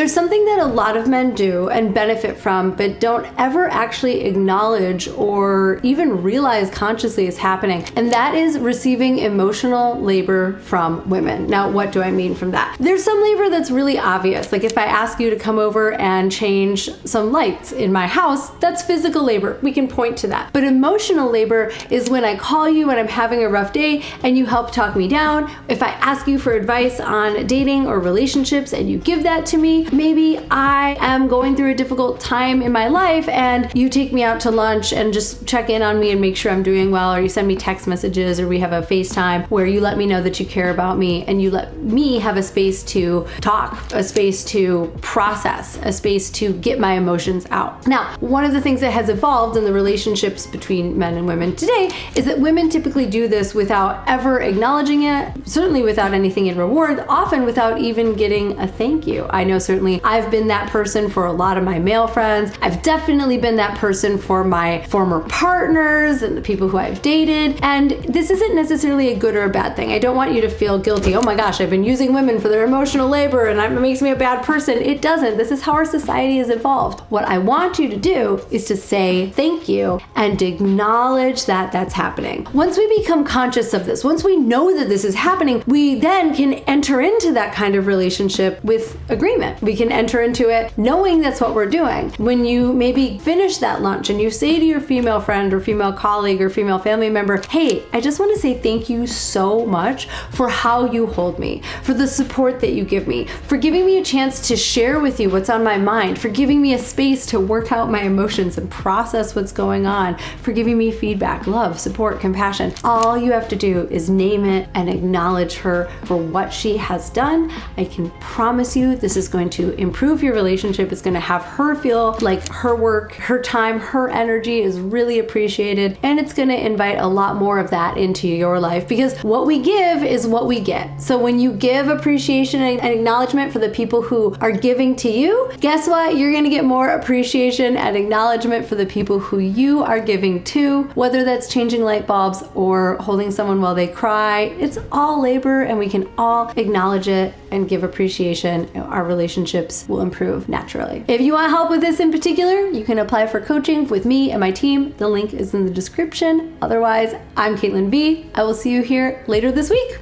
There's something that a lot of men do and benefit from, but don't ever actually acknowledge or even realize consciously is happening, and that is receiving emotional labor from women. Now, what do I mean from that? There's some labor that's really obvious. Like if I ask you to come over and change some lights in my house, that's physical labor. We can point to that. But emotional labor is when I call you when I'm having a rough day and you help talk me down. If I ask you for advice on dating or relationships and you give that to me, maybe I am going through a difficult time in my life and you take me out to lunch and just check in on me and make sure I'm doing well, or you send me text messages, or we have a FaceTime where you let me know that you care about me and you let me have a space to talk, a space to process, a space to get my emotions out. Now, one of the things that has evolved in the relationships between men and women today is that women typically do this without ever acknowledging it, certainly without anything in reward, often without even getting a thank you. I know certainly I've been that person for a lot of my male friends. I've definitely been that person for my former partners and the people who I've dated. And this isn't necessarily a good or a bad thing. I don't want you to feel guilty. Oh my gosh, I've been using women for their emotional labor and it makes me a bad person. It doesn't. This is how our society has evolved. What I want you to do is to say thank you and acknowledge that that's happening. Once we become conscious of this, once we know that this is happening, we then can enter into that kind of relationship with agreement. We can enter into it knowing that's what we're doing. When you maybe finish that lunch and you say to your female friend or female colleague or female family member, hey, I just want to say thank you so much for how you hold me, for the support that you give me, for giving me a chance to share with you what's on my mind, for giving me a space to work out my emotions and process what's going on, for giving me feedback, love, support, compassion. All you have to do is name it and acknowledge her for what she has done. I can promise you this is going to improve your relationship. It's going to have her feel like her work, her time, her energy is really appreciated, and it's going to invite a lot more of that into your life, because what we give is what we get. So when you give appreciation and acknowledgement for the people who are giving to you, guess what? You're going to get more appreciation and acknowledgement for the people who you are giving to, whether that's changing light bulbs or holding someone while they cry. It's all labor and we can all acknowledge it and give appreciation. Our relationships will improve naturally. If you want help with this in particular, you can apply for coaching with me and my team. The link is in the description. Otherwise, I'm Caitlin V. I will see you here later this week.